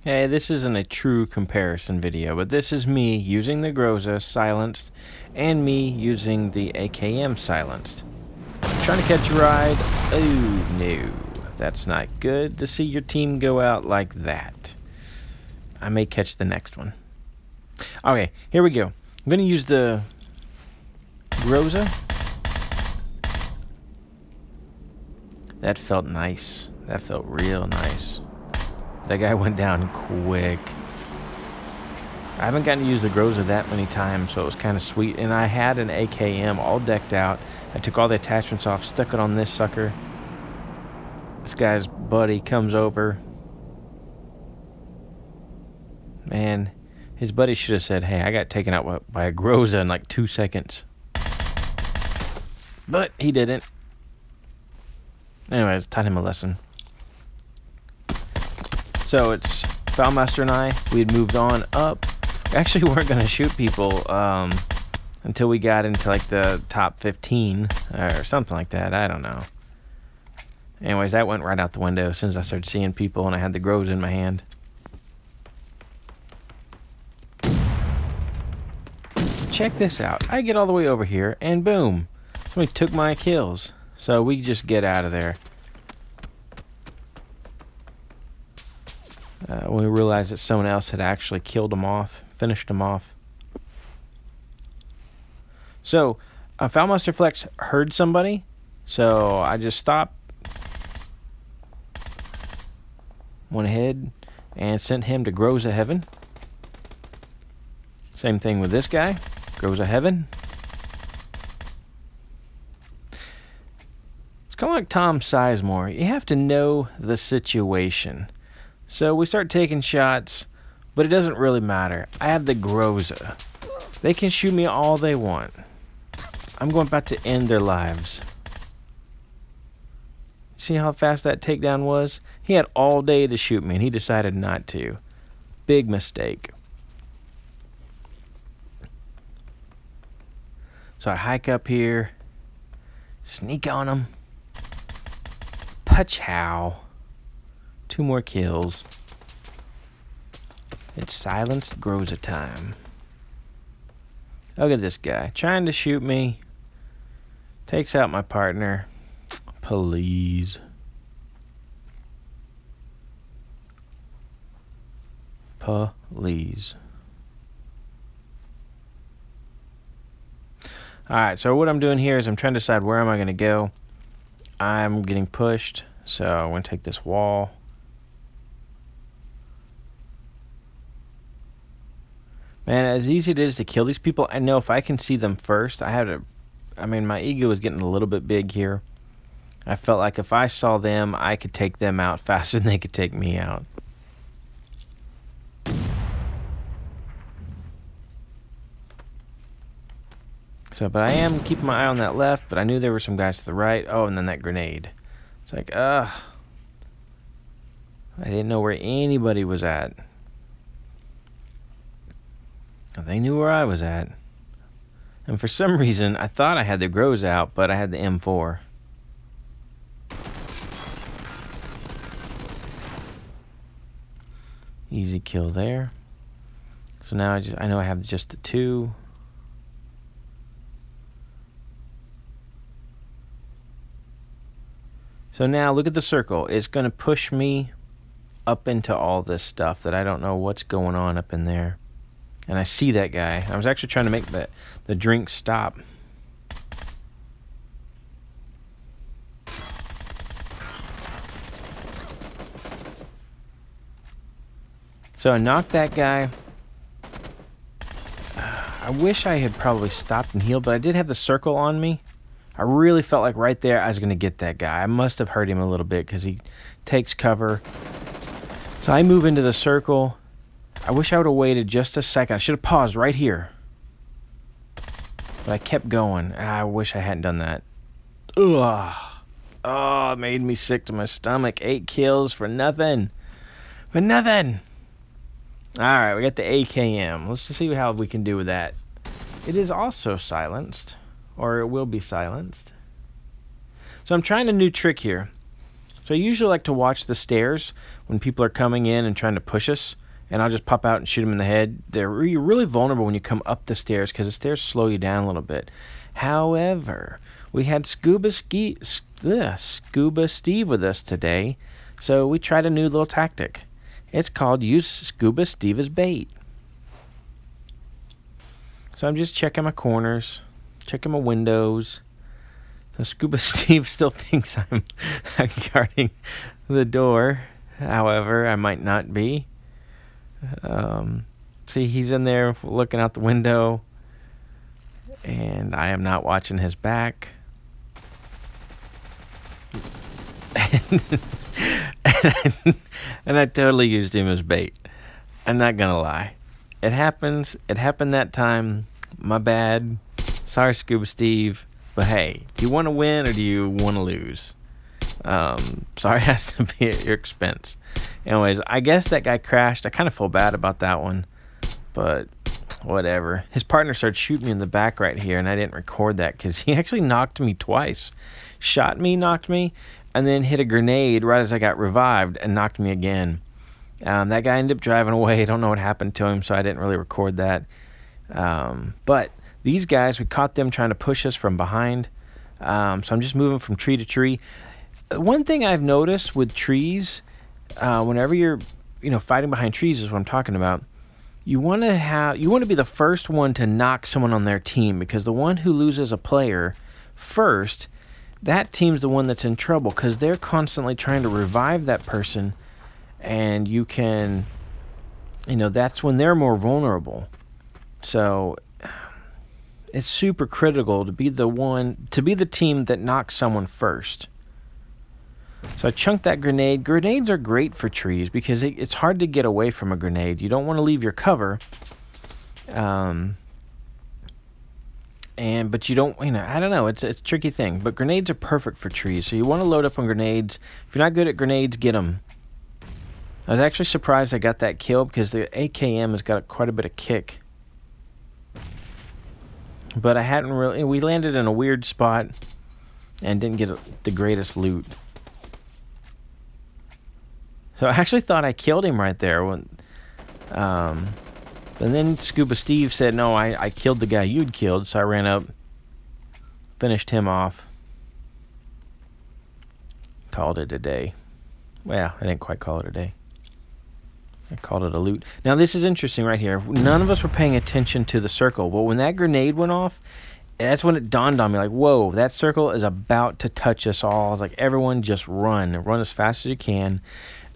Hey, this isn't a true comparison video, but this is me using the Groza silenced and me using the AKM silenced. Trying to catch a ride. Oh no, that's not good to see your team go out like that. I may catch the next one. Okay, here we go. I'm going to use the Groza. That felt nice. That felt real nice. That guy went down quick. I haven't gotten to use the Groza that many times, so it was kind of sweet. And I had an AKM all decked out. I took all the attachments off, stuck it on this sucker. This guy's buddy comes over. Man, his buddy should have said, hey, I got taken out by a Groza in like 2 seconds. But he didn't. Anyways, taught him a lesson. So it's Foulmaster and I. We had moved on up. We actually weren't going to shoot people until we got into like the top 15 or something like that. I don't know. Anyways, that went right out the window as soon as I started seeing people and I had the Groza in my hand. Check this out. I get all the way over here and boom, somebody took my kills. So we just get out of there. When we realized that someone else had actually killed him off, finished him off. So, Foulmaster Flex heard somebody, so I just stopped, went ahead and sent him to Groza Heaven. Same thing with this guy, Groza Heaven. It's kind of like Tom Sizemore. You have to know the situation. So we start taking shots, but it doesn't really matter. I have the Groza. They can shoot me all they want. I'm going about to end their lives. See how fast that takedown was? He had all day to shoot me, and he decided not to. Big mistake. So I hike up here, sneak on him. Pachow. 2 more kills. It's silenced Groza time. Look at this guy trying to shoot me. Takes out my partner. Please. Please. Alright, so what I'm doing here is I'm trying to decide where am I going to go. I'm getting pushed, so I'm going to take this wall. Man, as easy it is to kill these people, I know if I can see them first, I mean, my ego is getting a little bit big here. I felt like if I saw them, I could take them out faster than they could take me out. So, but I am keeping my eye on that left, but I knew there were some guys to the right. Oh, and then that grenade. It's like, I didn't know where anybody was at. They knew where I was at. And for some reason, I thought I had the Groza out, but I had the M4. Easy kill there. So now I know I have just the 2. So now look at the circle. It's going to push me up into all this stuff that I don't know what's going on up in there. And I see that guy. I was actually trying to make the drink stop. So I knocked that guy. I wish I had probably stopped and healed, but I did have the circle on me. I really felt like right there I was going to get that guy. I must have hurt him a little bit because he takes cover. So I move into the circle. I wish I would have waited just a second. I should have paused right here. But I kept going. I wish I hadn't done that. Ugh. Oh, it made me sick to my stomach. 8 kills for nothing. For nothing. Alright, we got the AKM. Let's just see how we can do with that. It is also silenced. Or it will be silenced. So I'm trying a new trick here. So I usually like to watch the stairs. when people are coming in and trying to push us, and I'll just pop out and shoot them in the head. You're really vulnerable when you come up the stairs because the stairs slow you down a little bit. However, we had Scuba Steve with us today, so we tried a new little tactic. It's called use Scuba Steve as bait. So I'm just checking my corners, checking my windows. So Scuba Steve still thinks I'm guarding the door. However, I might not be. See, he's in there looking out the window, and I am not watching his back. And I totally used him as bait. I'm not gonna lie. It happens. It happened that time. My bad. Sorry, Scuba Steve. But hey, do you want to win or do you want to lose? Sorry, it has to be at your expense. Anyways, I guess that guy crashed. I kind of feel bad about that one, but whatever. His partner started shooting me in the back right here, and I didn't record that because he actually knocked me twice. Shot me, knocked me, and then hit a grenade right as I got revived and knocked me again. That guy ended up driving away. I don't know what happened to him, so I didn't really record that. But these guys, we caught them trying to push us from behind. So I'm just moving from tree to tree. One thing I've noticed with trees, whenever you're, fighting behind trees is what I'm talking about. You want to be the first one to knock someone on their team, because the one who loses a player first, that team's the one that's in trouble because they're constantly trying to revive that person, and you can, that's when they're more vulnerable. So it's super critical to be the team that knocks someone first. So I chunked that grenade. Grenades are great for trees because it's hard to get away from a grenade. You don't want to leave your cover. But you don't, I don't know. It's a tricky thing. But grenades are perfect for trees. So you want to load up on grenades. If you're not good at grenades, get them. I was actually surprised I got that kill because the AKM has got quite a bit of kick. But I hadn't really, we landed in a weird spot and didn't get the greatest loot. So I actually thought I killed him right there. And then Scuba Steve said, no, I killed the guy you'd killed. So I ran up, finished him off. Called it a day. Well, I didn't quite call it a day. I called it a loot. Now this is interesting right here. None of us were paying attention to the circle. But when that grenade went off, that's when it dawned on me, like, whoa, that circle is about to touch us all. I was like, everyone just run. Run as fast as you can.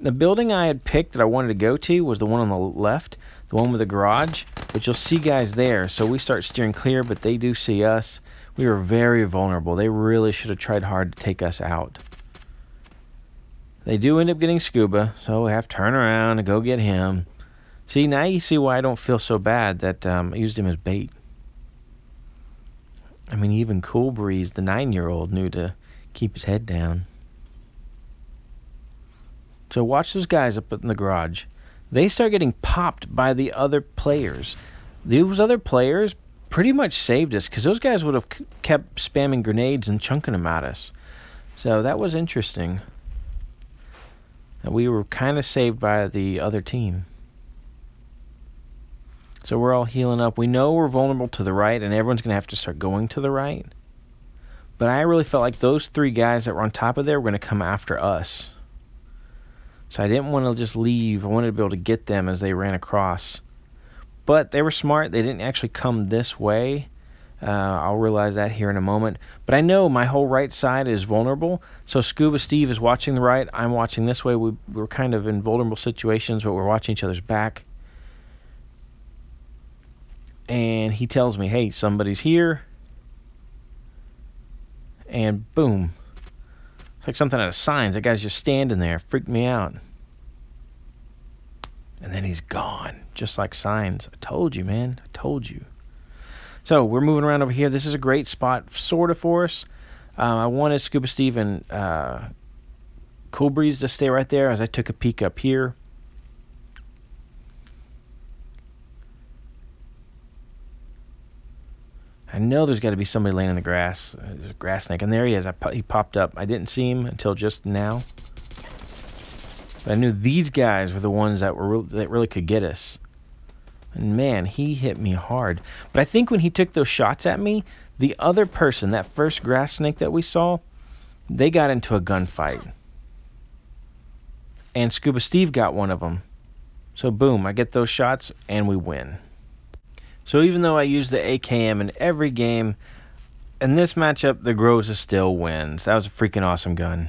The building I had picked that I wanted to go to was the one on the left, the one with the garage, but you'll see guys there. So we start steering clear, but they do see us. We were very vulnerable. They really should have tried hard to take us out. They do end up getting Scuba, so we have to turn around and go get him. See, now you see why I don't feel so bad that I used him as bait. I mean, even Cool Breeze, the 9-year-old, knew to keep his head down. So watch those guys up in the garage. They start getting popped by the other players. Those other players pretty much saved us because those guys would have kept spamming grenades and chunking them at us. So that was interesting. We were kind of saved by the other team. So we're all healing up. We know we're vulnerable to the right, and everyone's going to have to start going to the right. But I really felt like those 3 guys that were on top of there were going to come after us. So I didn't want to just leave. I wanted to be able to get them as they ran across. But they were smart. They didn't actually come this way. I'll realize that here in a moment. But I know my whole right side is vulnerable. So Scuba Steve is watching the right. I'm watching this way. We're kind of in vulnerable situations, but we're watching each other's back. And he tells me, hey, somebody's here. And boom. It's like something out of Signs. That guy's just standing there. Freaked me out. And then he's gone. Just like Signs. I told you, man. I told you. So we're moving around over here. This is a great spot, sort of, for us. I wanted Scuba Steve and Cool Breeze to stay right there as I took a peek up here. I know there's got to be somebody laying in the grass. There's a grass snake. And there he is. He popped up. I didn't see him until just now. But I knew these guys were the ones that really could get us. And man, he hit me hard. But I think when he took those shots at me, the other person, that first grass snake that we saw, they got into a gunfight. And Scuba Steve got one of them. So boom, I get those shots and we win. So even though I use the AKM in every game, in this matchup, the Groza still wins. That was a freaking awesome gun.